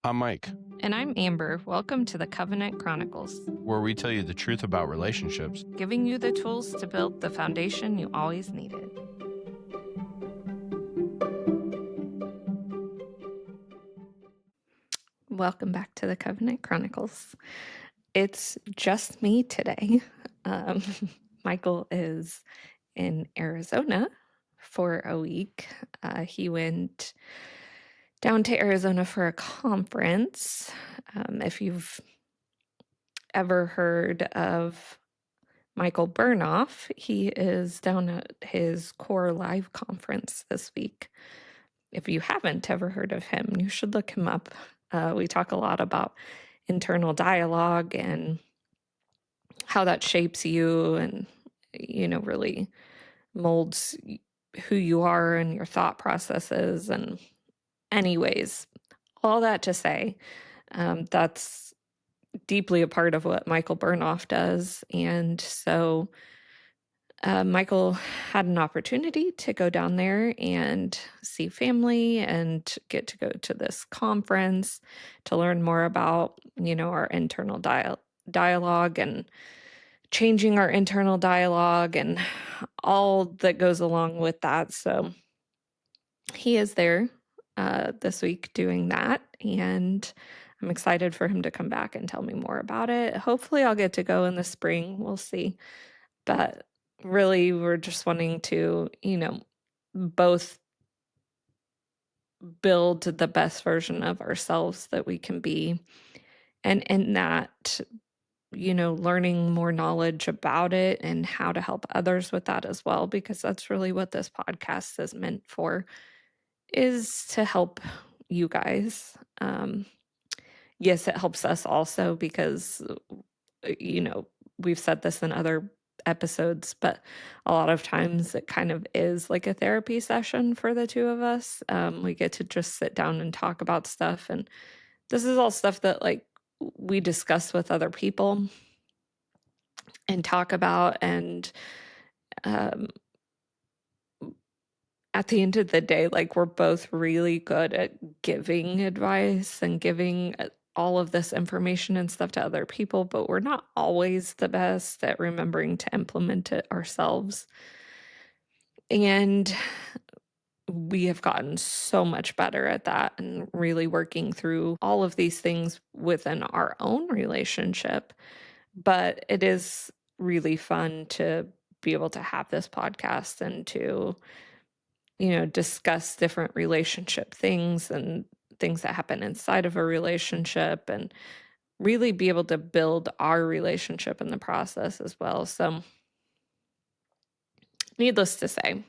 I'm Mike, And I'm Amber. Welcome to the Covenant Chronicles, where we tell you the truth about relationships. giving you the tools to build the foundation you always needed. Welcome back to the Covenant Chronicles. It's just me today. Michael is in Arizona for a week. He went down to Arizona for a conference. If you've ever heard of Michael Burnoff, he is down at his Core Live conference this week. If you haven't ever heard of him, you should look him up. We talk a lot about internal dialogue and how that shapes you and, really molds who you are and your thought processes. And, anyways, all that to say, that's deeply a part of what Michael Burnoff does. And so, Michael had an opportunity to go down there and see family and get to go to this conference to learn more about, our internal dialogue and changing our internal dialogue and all that goes along with that. So he is there this week doing that. And I'm excited for him to come back and tell me more about it. Hopefully, I'll get to go in the spring. We'll see. But really, we're just wanting to, both build the best version of ourselves that we can be. And in that, learning more knowledge about it and how to help others with that as well, because that's really what this podcast is meant for, is to help you guys. Yes, it helps us also because, we've said this in other episodes, but a lot of times it kind of is like a therapy session for the two of us. We get to just sit down and talk about stuff. And this is all stuff that we discuss with other people and talk about. And um, at the end of the day, we're both really good at giving advice and giving all of this information and stuff to other people, but we're not always the best at remembering to implement it ourselves. And we have gotten so much better at that and really working through all of these things within our own relationship. But it is really fun to be able to have this podcast and to discuss different relationship things and things that happen inside of a relationship and really be able to build our relationship in the process as well. So, needless to say,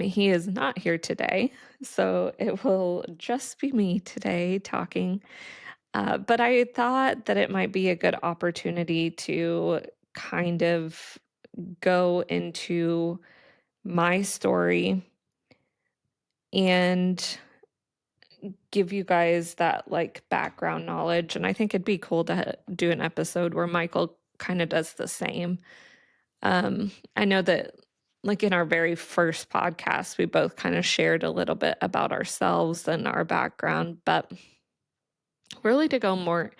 he is not here today. So, it will just be me today talking. But I thought that it might be a good opportunity to kind of go into my story and give you guys that background knowledge. And I think it'd be cool to do an episode where Michael kind of does the same. I know that in our very first podcast, we both kind of shared a little bit about ourselves and our background, but really to go more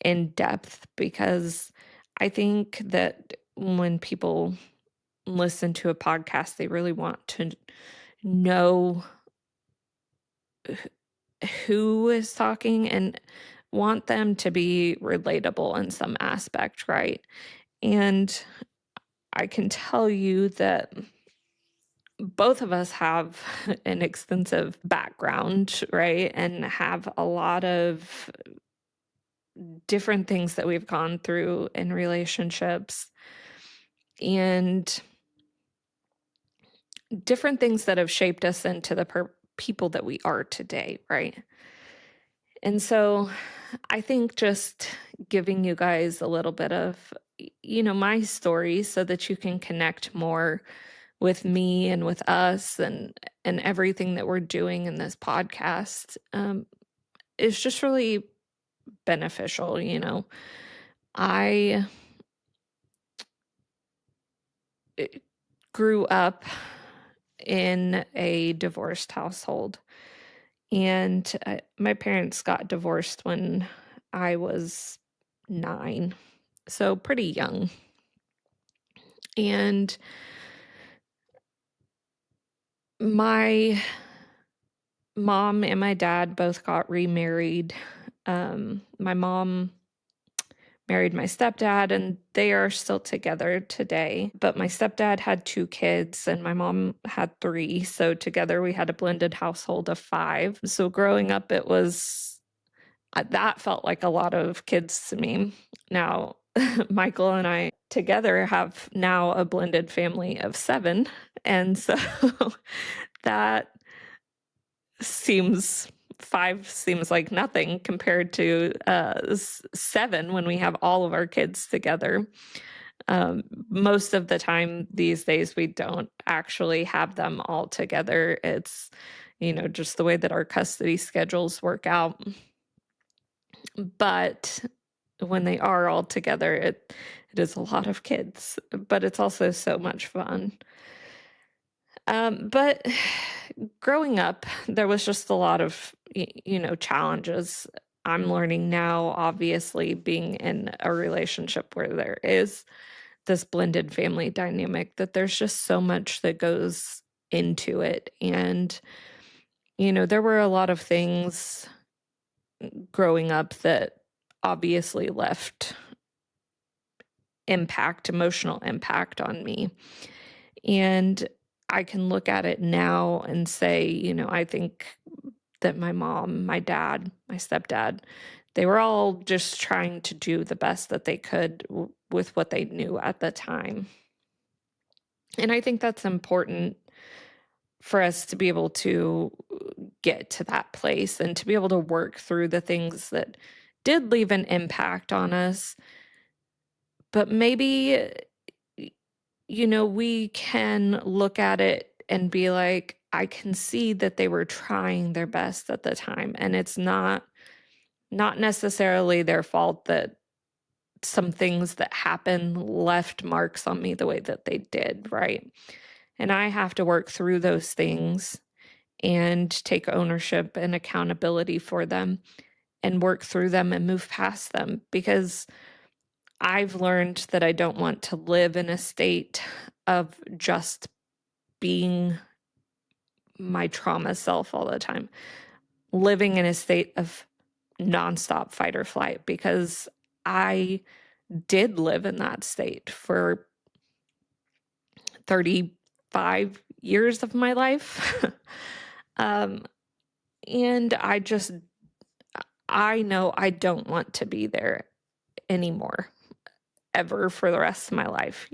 in depth, because I think that when people listen to a podcast, they really want to know who is talking and want them to be relatable in some aspect, right? And I can tell you that both of us have an extensive background, right? And have a lot of different things that we've gone through in relationships and different things that have shaped us into the people that we are today, right? And so I think just giving you guys a little bit of, my story so that you can connect more with me and with us and everything that we're doing in this podcast is just really beneficial. I grew up in a divorced household, And my parents got divorced when I was 9, so pretty young. And my mom and my dad both got remarried. My mom married my stepdad, and they are still together today. But my stepdad had 2 kids, and my mom had 3. So together we had a blended household of 5. So growing up, it was that felt like a lot of kids to me. Now, Michael and I together have now a blended family of 7. And so that seems 5 seems like nothing compared to 7 when we have all of our kids together. Most of the time these days, we don't actually have them all together. It's, just the way that our custody schedules work out. But when they are all together, it is a lot of kids, but it's also so much fun. But growing up, there was just a lot of, challenges. I'm learning now, obviously, being in a relationship where there is this blended family dynamic, that there's just so much that goes into it. And, there were a lot of things growing up that obviously left emotional impact on me. And I can look at it now and say, I think that my mom, my dad, my stepdad, they were all just trying to do the best that they could with what they knew at the time. And I think that's important for us to be able to get to that place and to be able to work through the things that did leave an impact on us. But maybe, we can look at it and be like, I can see that they were trying their best at the time. And it's not necessarily their fault that some things that happened left marks on me the way that they did, right? And I have to work through those things and take ownership and accountability for them and work through them and move past them, because I've learned that I don't want to live in a state of just being my trauma self all the time, living in a state of nonstop fight or flight, because I did live in that state for 35 years of my life. um, and I know I don't want to be there anymore, ever, for the rest of my life.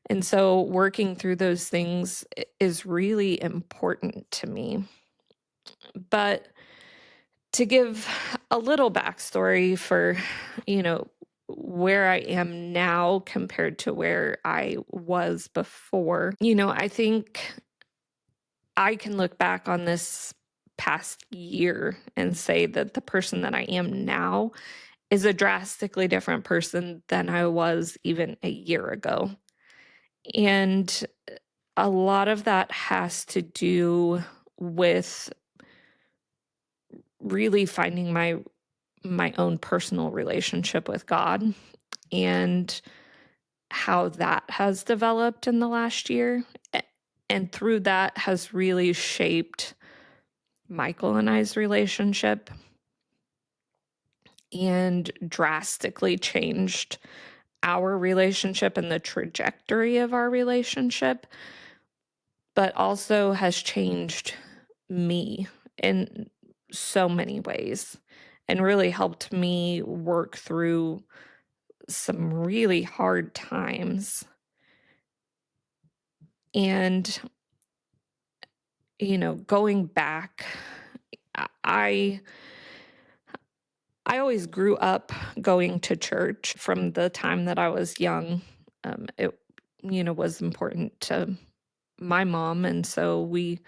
And so working through those things is really important to me. But to give a little backstory for, you know, where I am now compared to where I was before, I think I can look back on this past year and say that the person that I am now is a drastically different person than I was even a year ago. And a lot of that has to do with really finding my own personal relationship with God and how that has developed in the last year. And through that has really shaped Michael and I's relationship and drastically changed our relationship and the trajectory of our relationship, but also has changed me in so many ways and really helped me work through some really hard times. And, going back, I I always grew up going to church from the time that I was young. It, was important to my mom, and so we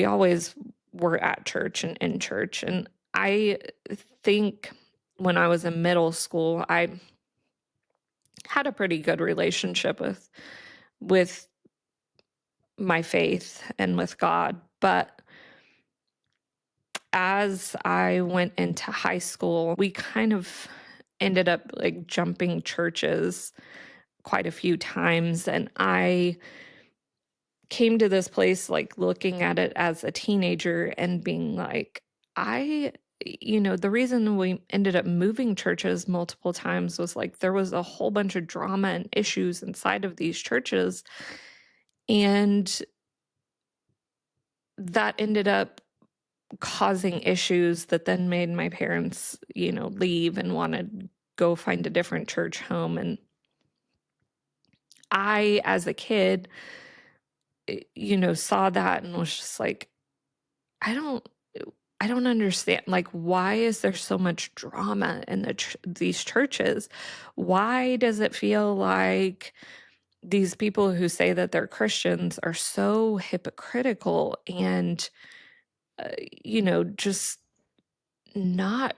always were at church and in church. And I think when I was in middle school, I had a pretty good relationship with, my faith and with God. But As I went into high school, we kind of ended up like jumping churches quite a few times. And I came to this place like looking at it as a teenager and being like, I, the reason we ended up moving churches multiple times was like there was a whole bunch of drama and issues inside of these churches. And that ended up causing issues that then made my parents, leave and want to go find a different church home. And I, as a kid, saw that and was just like, I don't, I don't understand. Like, why is there so much drama in these churches? Why does it feel like these people who say that they're Christians are so hypocritical and, just not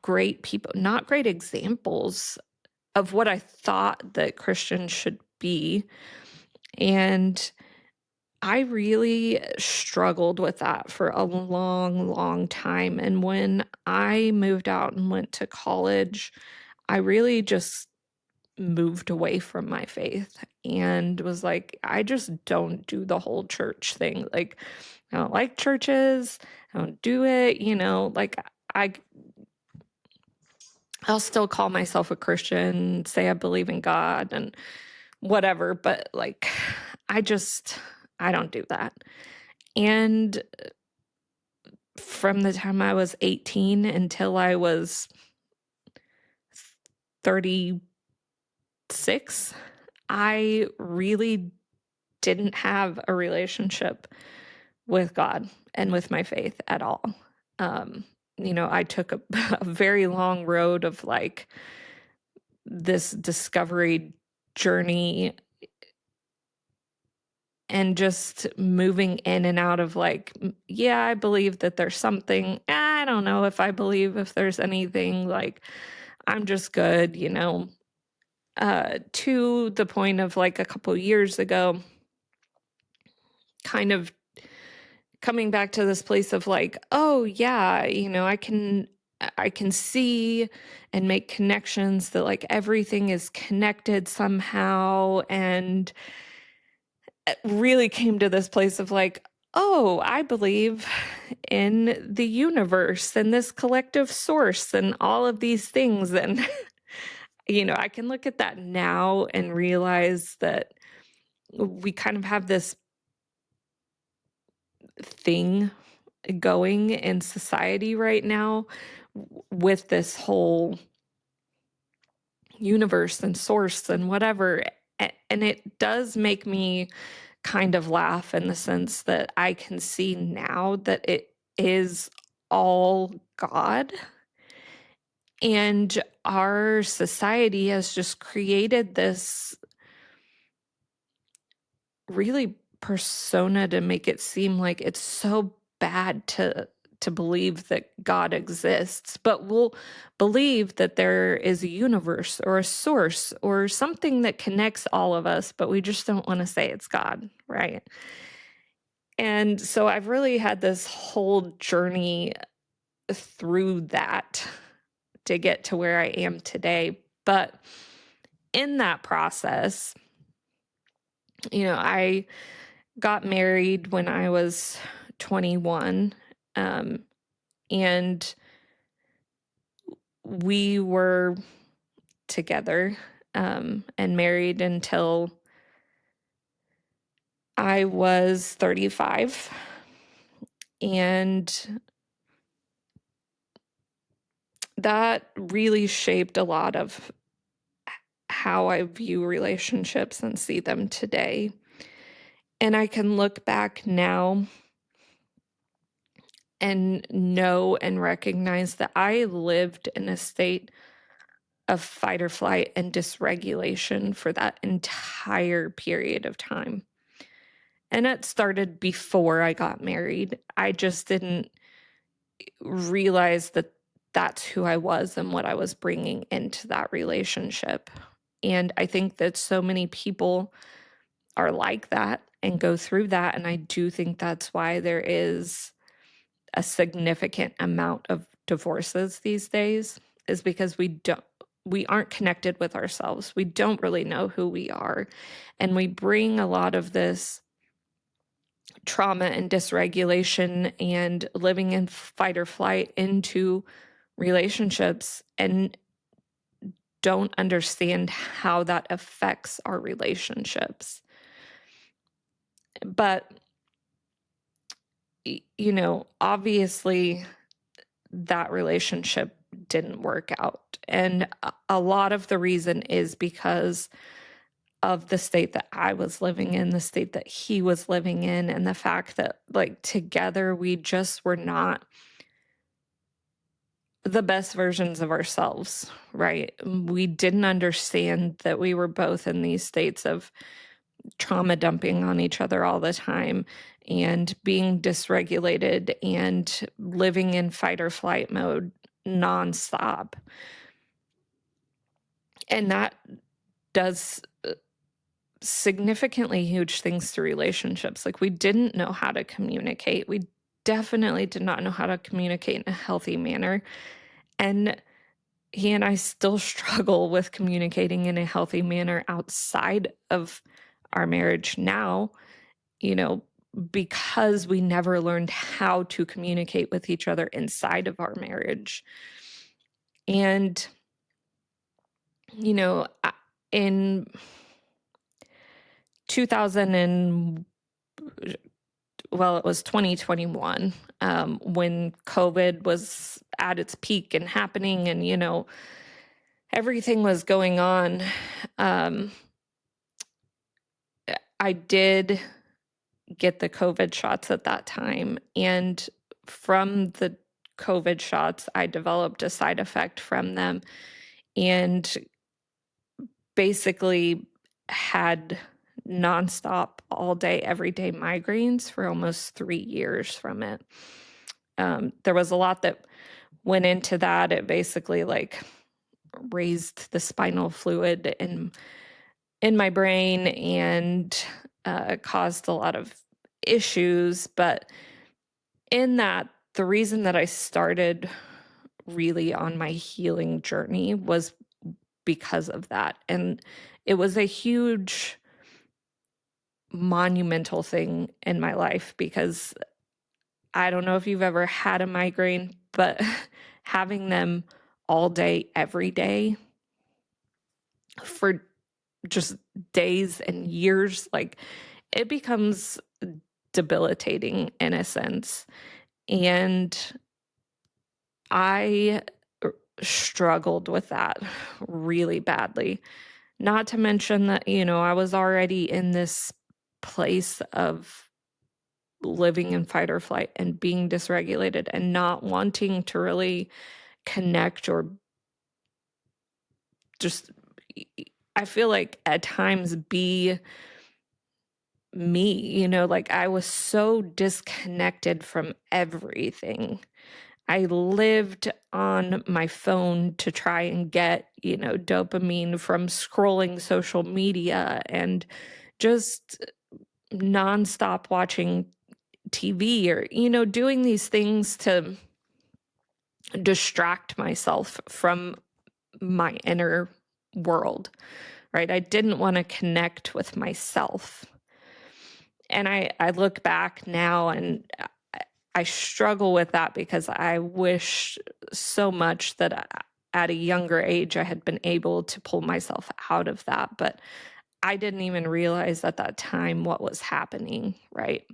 great people, not great examples of what I thought that Christians should be. And I really struggled with that for a long, long time. And when I moved out and went to college, I really just moved away from my faith and was like, I just don't do the whole church thing. Like, I don't like churches. I don't do it, like I I'll still call myself a Christian, say I believe in God and whatever, but like I just I don't do that. And from the time I was 18 until I was 36, I really didn't have a relationship with God and with my faith at all. Um, I took a very long road of like this discovery journey and just moving in and out of like, yeah, I believe that there's something. I don't know if I believe if there's anything, like, I'm just good, to the point of like a couple years ago, kind of coming back to this place of like, oh yeah, I can see and make connections that like everything is connected somehow, and really came to this place of like, oh, I believe in the universe and this collective source and all of these things. And, I can look at that now and realize that we kind of have this thing going in society right now with this whole universe and source and whatever. And it does make me kind of laugh in the sense that I can see now that it is all God. And our society has just created this really persona to make it seem like it's so bad to believe that God exists, but we'll believe that there is a universe or a source or something that connects all of us, but we just don't want to say it's God, right? And so I've really had this whole journey through that to get to where I am today. But in that process, I got married when I was 21. And we were together and married until I was 35. And that really shaped a lot of how I view relationships and see them today. And I can look back now and know and recognize that I lived in a state of fight or flight and dysregulation for that entire period of time. And it started before I got married. I just didn't realize that that's who I was and what I was bringing into that relationship. And I think that so many people are like that and go through that. And I do think that's why there is a significant amount of divorces these days is because we aren't connected with ourselves. We don't really know who we are. And we bring a lot of this trauma and dysregulation and living in fight or flight into relationships and don't understand how that affects our relationships. But, obviously, that relationship didn't work out. And a lot of the reason is because of the state that I was living in, the state that he was living in, and the fact that, like, together we just were not the best versions of ourselves, right? We didn't understand that we were both in these states of trauma dumping on each other all the time and being dysregulated and living in fight or flight mode nonstop. And that does significantly huge things to relationships. Like, we didn't know how to communicate. We definitely did not know how to communicate in a healthy manner. And he and I still struggle with communicating in a healthy manner outside of our marriage now, you know, because we never learned how to communicate with each other inside of our marriage. And, in 2000 and well, it was 2021, when COVID was at its peak and happening, and everything was going on. um, I did get the COVID shots at that time, and from the COVID shots, I developed a side effect from them, and basically had nonstop, all day, every day migraines for almost 3 years from it. There was a lot that went into that. It basically, like, raised the spinal fluid in my brain and caused a lot of issues. But in that, the reason that I started really on my healing journey was because of that. And it was a huge, monumental thing in my life because I don't know if you've ever had a migraine, but having them all day, every day for just days and years, like, it becomes debilitating in a sense. And I struggled with that really badly. Not to mention that, I was already in this place of living in fight or flight and being dysregulated and not wanting to really connect or just, I feel like at times, be me, like, I was so disconnected from everything. I lived on my phone to try and get, dopamine from scrolling social media and just nonstop watching TV or, doing these things to distract myself from my inner world, right? I didn't want to connect with myself. And I look back now and I struggle with that because I wish so much that at a younger age I had been able to pull myself out of that. But I didn't even realize at that time what was happening, right?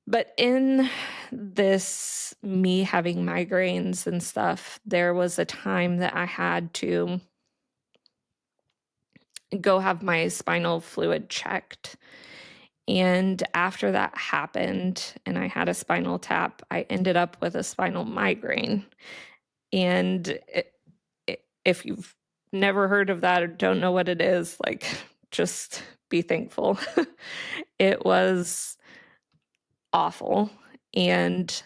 But in this, me having migraines and stuff, there was a time that I had to go have my spinal fluid checked. And after that happened and I had a spinal tap, I ended up with a spinal migraine. And if you've never heard of that or don't know what it is, like, just be thankful. It was awful. And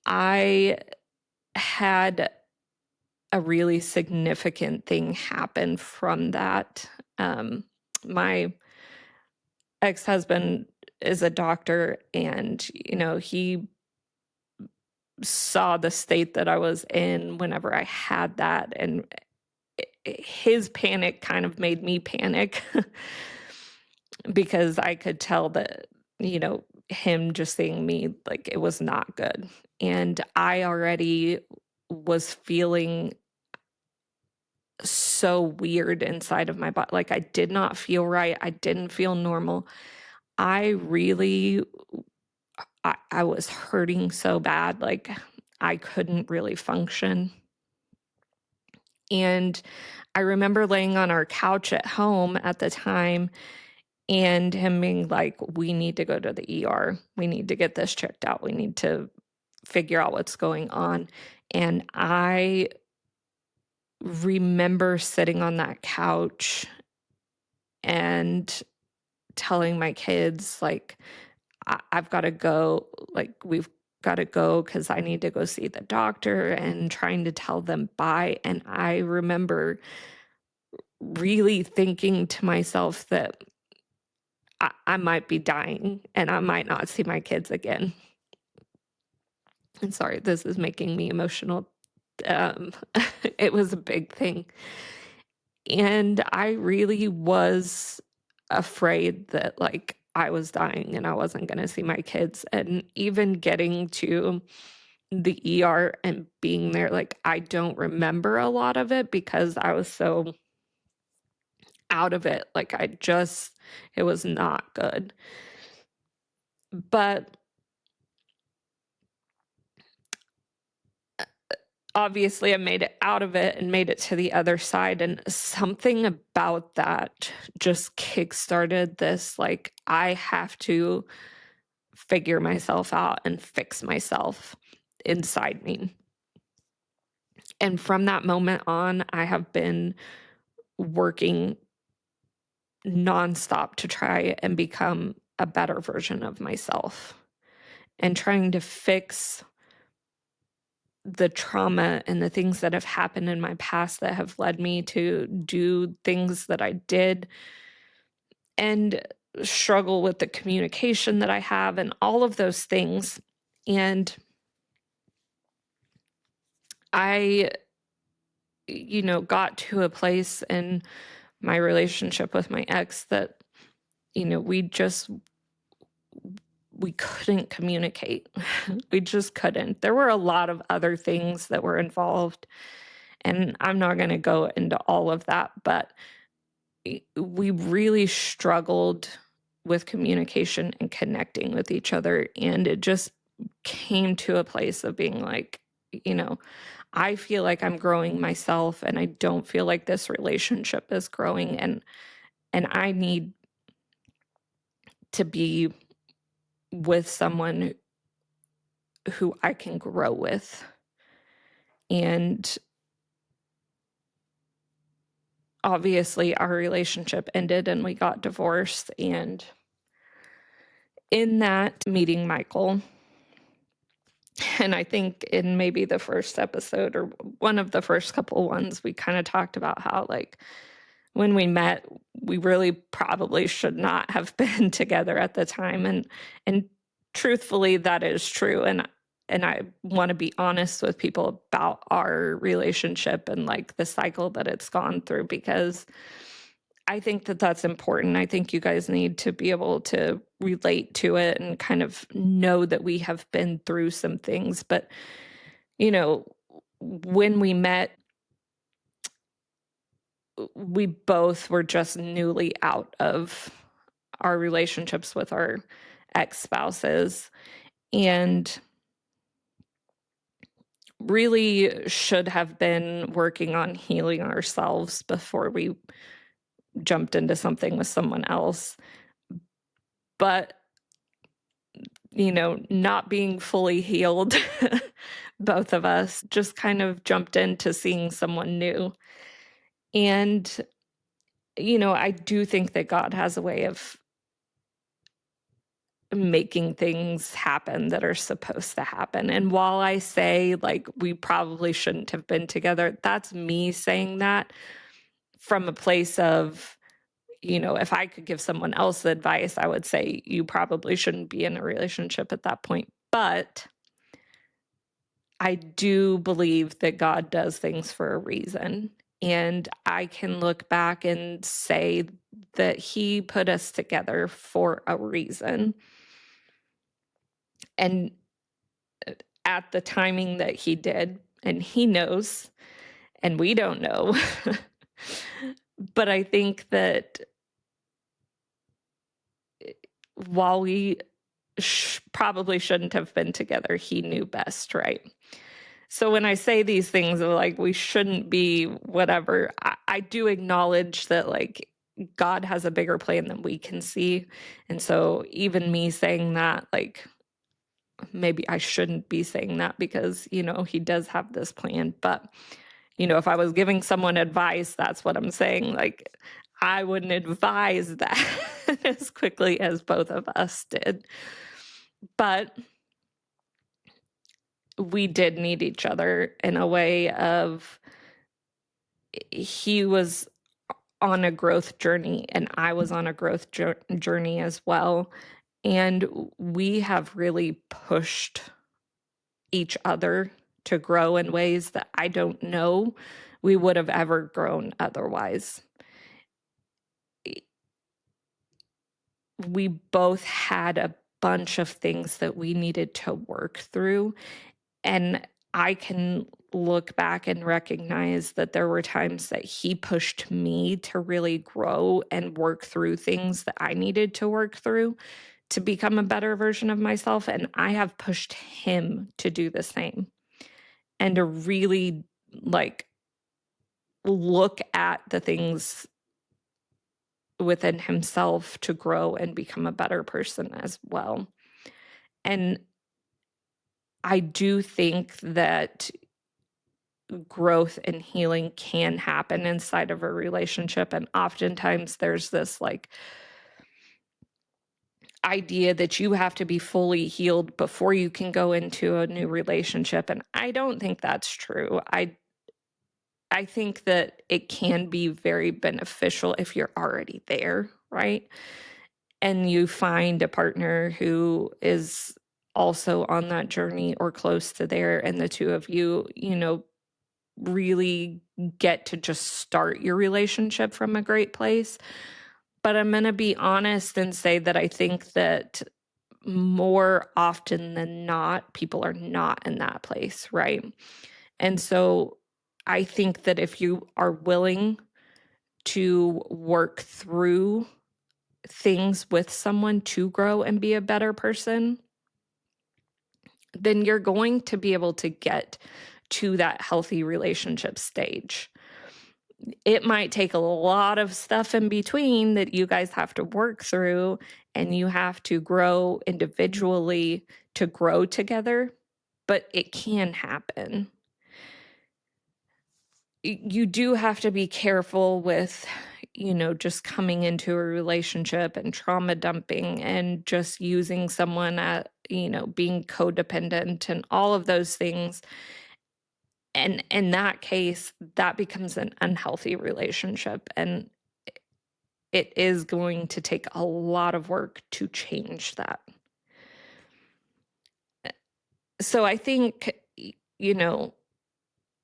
I had a really significant thing happen from that. My ex-husband is a doctor, and, he saw the state that I was in whenever I had that, and his panic kind of made me panic because I could tell that, him just seeing me, like, it was not good. And I already was feeling so weird inside of my body. Like, I did not feel right. I didn't feel normal. I really, I was hurting so bad. Like, I couldn't really function. And I remember laying on our couch at home at the time and him being like, "We need to go to the ER. We need to get this checked out. We need to figure out what's going on." And I remember sitting on that couch and telling my kids, like, I've got to go. Like, we've got to go because I need to go see the doctor," and trying to tell them bye. And I remember really thinking to myself that I might be dying and I might not see my kids again. And sorry, this is making me emotional. Um, it was a big thing. And I really was afraid that, like, I was dying and I wasn't going to see my kids. And even getting to the ER and being there, like, I don't remember a lot of it because I was so out of it. Like, it was not good. But obviously, I made it out of it and made it to the other side, and something about that just kickstarted this, like, I have to figure myself out and fix myself inside me. And from that moment on, I have been working nonstop to try and become a better version of myself and trying to fix the trauma and the things that have happened in my past that have led me to do things that I did and struggle with the communication that I have and all of those things. And I, got to a place in my relationship with my ex that, we couldn't communicate. We just couldn't. There were a lot of other things that were involved, and I'm not going to go into all of that, but we really struggled with communication and connecting with each other. And it just came to a place of being like, you know, I feel like I'm growing myself and I don't feel like this relationship is growing, and I need to be with someone who I can grow with. And obviously our relationship ended and we got divorced, and in that meeting Michael, and I think in maybe the first episode or one of the first couple ones, we kind of talked about how, like, when we met, we really probably should not have been together at the time. And truthfully, that is true. And I want to be honest with people about our relationship and, like, the cycle that it's gone through, because I think that that's important. I think you guys need to be able to relate to it and kind of know that we have been through some things. But, you know, when we met, we both were just newly out of our relationships with our ex-spouses and really should have been working on healing ourselves before we jumped into something with someone else. But, not being fully healed, both of us just kind of jumped into seeing someone new. And, I do think that God has a way of making things happen that are supposed to happen. And while I say, like, we probably shouldn't have been together, that's me saying that from a place of, if I could give someone else advice, I would say you probably shouldn't be in a relationship at that point. But I do believe that God does things for a reason. And I can look back and say that He put us together for a reason. And at the timing that He did, and He knows, and we don't know. But I think that while we probably shouldn't have been together, He knew best, right? So when I say these things of like we shouldn't be whatever, I do acknowledge that like God has a bigger plan than we can see. And so even me saying that, like maybe I shouldn't be saying that because, he does have this plan. But, if I was giving someone advice, that's what I'm saying. Like I wouldn't advise that as quickly as both of us did. But we did need each other in a way of he was on a growth journey and I was on a growth journey as well. And we have really pushed each other to grow in ways that I don't know we would have ever grown otherwise. We both had a bunch of things that we needed to work through. And I can look back and recognize that there were times that he pushed me to really grow and work through things that I needed to work through to become a better version of myself. And I have pushed him to do the same and to really like look at the things within himself to grow and become a better person as well. And I do think that growth and healing can happen inside of a relationship. And oftentimes there's this like idea that you have to be fully healed before you can go into a new relationship. And I don't think that's true. I think that it can be very beneficial if you're already there, right? And you find a partner who is also on that journey or close to there, and the two of you, really get to just start your relationship from a great place. But I'm going to be honest and say that I think that more often than not, people are not in that place, right? And so I think that if you are willing to work through things with someone to grow and be a better person, then you're going to be able to get to that healthy relationship stage. It might take a lot of stuff in between that you guys have to work through, and you have to grow individually to grow together, but it can happen. You do have to be careful with, just coming into a relationship and trauma dumping and just using someone at, being codependent and all of those things. And in that case, that becomes an unhealthy relationship. And it is going to take a lot of work to change that. So I think,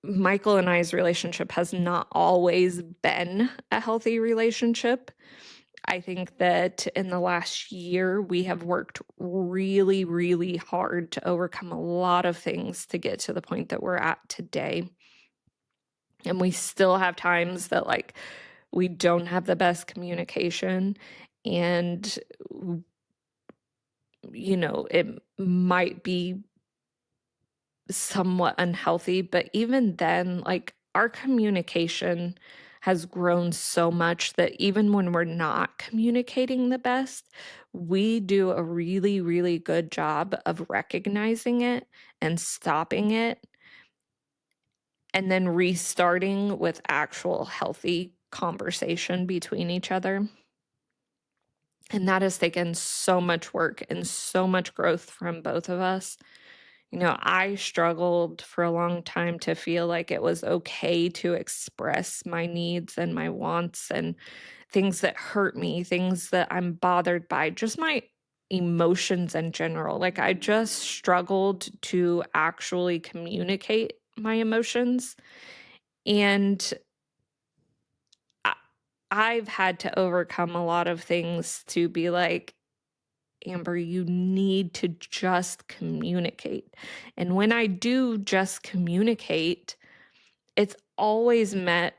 Michael and I's relationship has not always been a healthy relationship. I think that in the last year, we have worked really, really hard to overcome a lot of things to get to the point that we're at today. And we still have times that, like, we don't have the best communication, and, it might be somewhat unhealthy, but even then, like, our communication has grown so much that even when we're not communicating the best, we do a really, really good job of recognizing it and stopping it, and then restarting with actual healthy conversation between each other. And that has taken so much work and so much growth from both of us. I struggled for a long time to feel like it was okay to express my needs and my wants and things that hurt me, things that I'm bothered by, just my emotions in general. Like, I just struggled to actually communicate my emotions. And I, I've had to overcome a lot of things to be like, Amber, you need to just communicate. And when I do just communicate, it's always met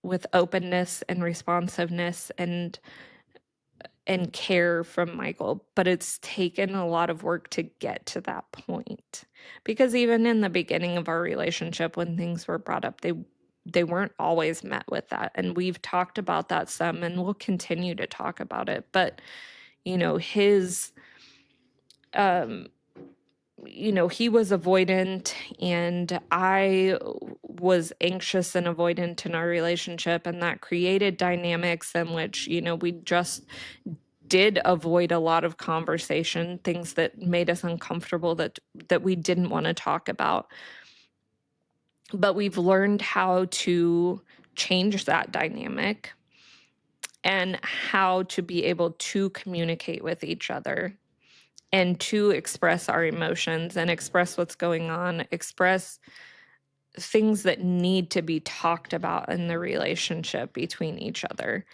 with openness and responsiveness and care from Michael, but it's taken a lot of work to get to that point. Because even in the beginning of our relationship when things were brought up, they weren't always met with that. And we've talked about that some and we'll continue to talk about it. But, his um he was avoidant and I was anxious and avoidant in our relationship, and that created dynamics in which, we just did avoid a lot of conversation, things that made us uncomfortable that we didn't want to talk about. But we've learned how to change that dynamic and how to be able to communicate with each other and to express our emotions and express what's going on, express things that need to be talked about in the relationship between each other.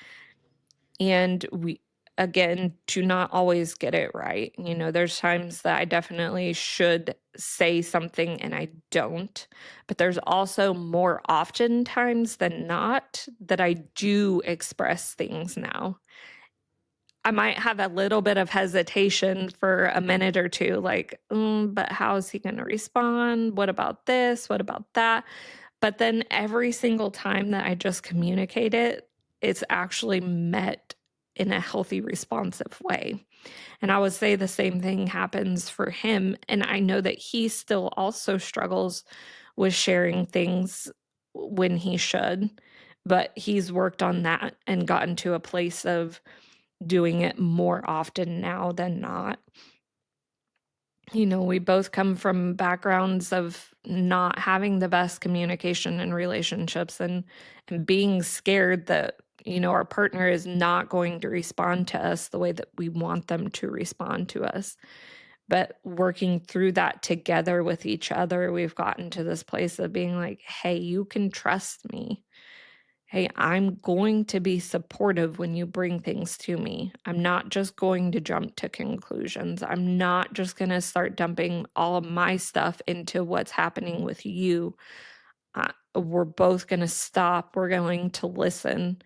And we, again, do not always get it right. There's times that I definitely should say something and I don't, but there's also more often times than not that I do express things now. I might have a little bit of hesitation for a minute or two, like, but how is he going to respond? What about this? What about that? But then every single time that I just communicate it, it's actually met in a healthy, responsive way. And I would say the same thing happens for him. And I know that he still also struggles with sharing things when he should, but he's worked on that and gotten to a place of doing it more often now than not. We both come from backgrounds of not having the best communication in relationships and being scared that, our partner is not going to respond to us the way that we want them to respond to us. But working through that together with each other, we've gotten to this place of being like, hey, you can trust me. Hey, I'm going to be supportive when you bring things to me. I'm not just going to jump to conclusions. I'm not just going to start dumping all of my stuff into what's happening with you. We're both going to stop. We're going to listen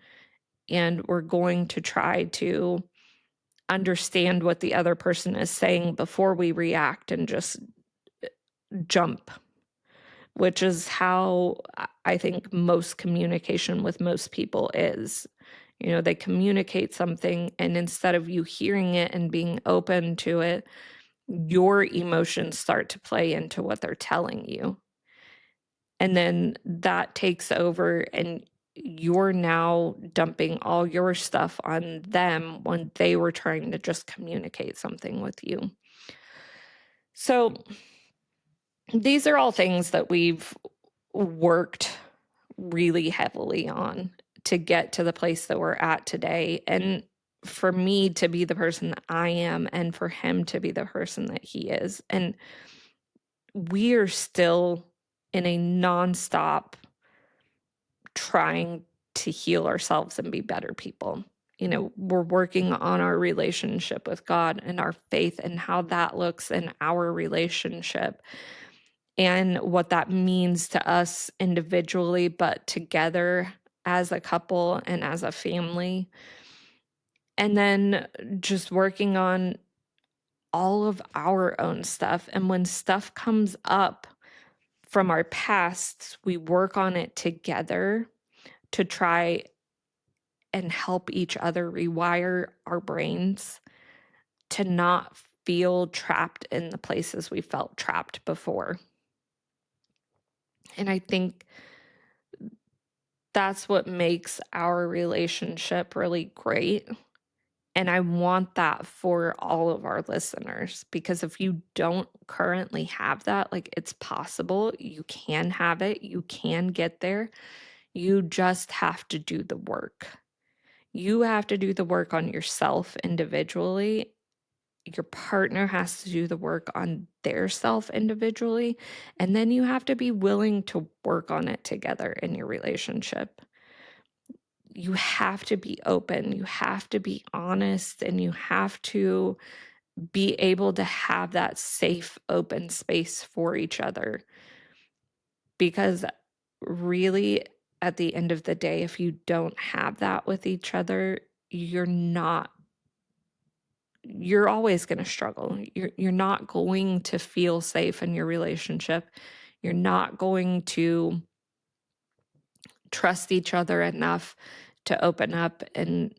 and we're going to try to understand what the other person is saying before we react and just jump, which is how I think most communication with most people is. They communicate something, and instead of you hearing it and being open to it, your emotions start to play into what they're telling you. And then that takes over, and you're now dumping all your stuff on them when they were trying to just communicate something with you. So, these are all things that we've worked really heavily on to get to the place that we're at today. And for me to be the person that I am, and for him to be the person that he is. And we are still in a nonstop trying to heal ourselves and be better people. We're working on our relationship with God and our faith and how that looks in our relationship and what that means to us individually, but together as a couple and as a family. And then just working on all of our own stuff. And when stuff comes up from our past, we work on it together to try and help each other rewire our brains to not feel trapped in the places we felt trapped before. And I think that's what makes our relationship really great And I want that for all of our listeners, because if you don't currently have that, like, it's possible. You can have it, you can get there. You just have to do the work. You have to do the work on yourself individually. Your partner has to do the work on their self individually. And then you have to be willing to work on it together in your relationship. You have to be open, you have to be honest, and you have to be able to have that safe, open space for each other. Because really, at the end of the day, if you don't have that with each other, you're always going to struggle. You're not going to feel safe in your relationship. You're not going to trust each other enough to open up and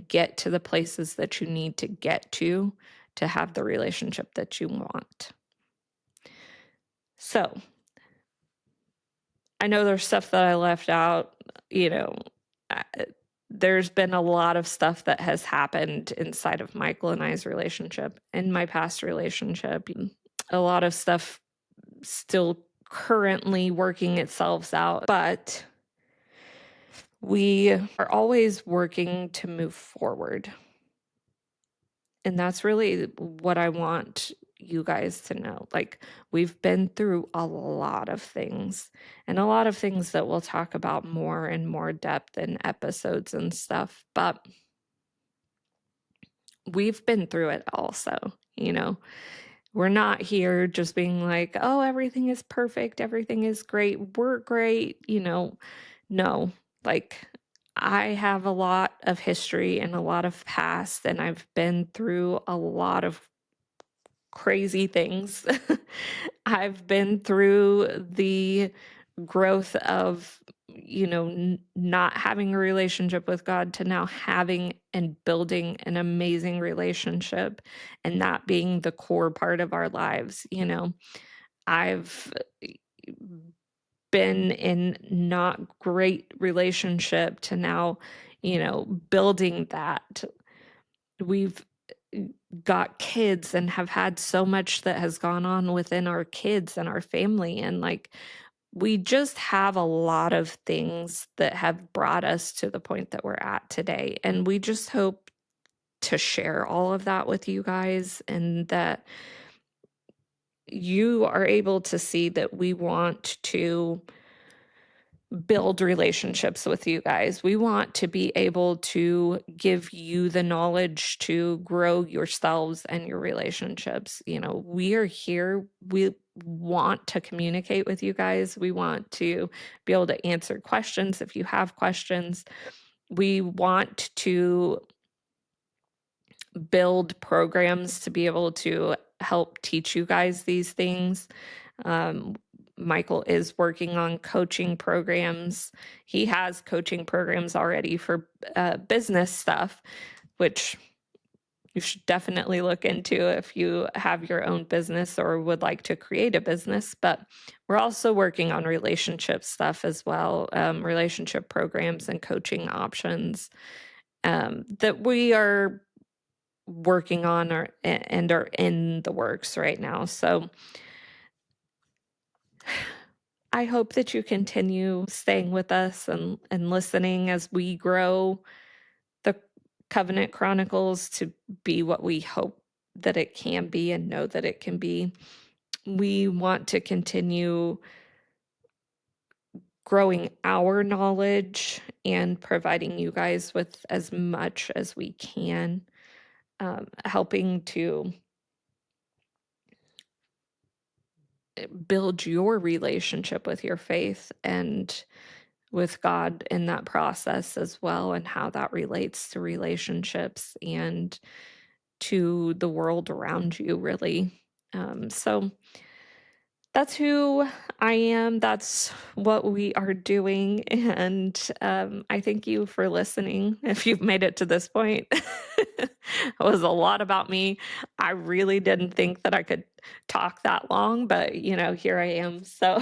get to the places that you need to have the relationship that you want. So, I know there's stuff that I left out, you know, uh, there's been a lot of stuff that has happened inside of Michael and I's relationship, in my past relationship. A lot of stuff still currently working itself out, but we are always working to move forward. And that's really what I want you guys to know. Like, we've been through a lot of things, and a lot of things that we'll talk about more and more depth in episodes and stuff. But we've been through it also, you know. We're not here just being like, oh, everything is perfect, everything is great, we're great, you know. No, like, I have a lot of history and a lot of past, and I've been through a lot of crazy things. I've been through the growth of, not having a relationship with God to now having and building an amazing relationship, and that being the core part of our lives. I've been in not great relationship to now, building that. We've got kids and have had so much that has gone on within our kids and our family, and like, we just have a lot of things that have brought us to the point that we're at today, and we just hope to share all of that with you guys, and that you are able to see that we want to build relationships with you guys. We want to be able to give you the knowledge to grow yourselves and your relationships. We are here. We want to communicate with you guys. We want to be able to answer questions if you have questions. We want to build programs to be able to help teach you guys these things. Um, Michael is working on coaching programs. He has coaching programs already for business stuff, which you should definitely look into if you have your own business or would like to create a business. But we're also working on relationship stuff as well, relationship programs and coaching options that we are working on and are in the works right now. So I hope that you continue staying with us and listening as we grow the Covenant Chronicles to be what we hope that it can be and know that it can be. We want to continue growing our knowledge and providing you guys with as much as we can, helping to build your relationship with your faith and with God in that process as well, and how that relates to relationships and to the world around you, really. So that's who I am. That's what we are doing. And I thank you for listening if you've made it to this point. It was a lot about me. I really didn't think that I could talk that long, but here I am. So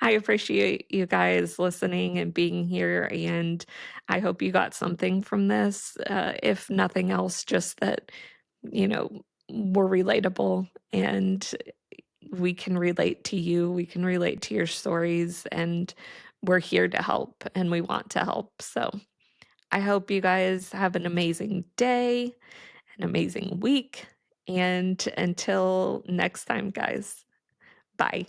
I appreciate you guys listening and being here, and I hope you got something from this. If nothing else, just that, we're relatable and we can relate to you, we can relate to your stories, and we're here to help and we want to help. So I hope you guys have an amazing day, an amazing week, and until next time, guys, bye.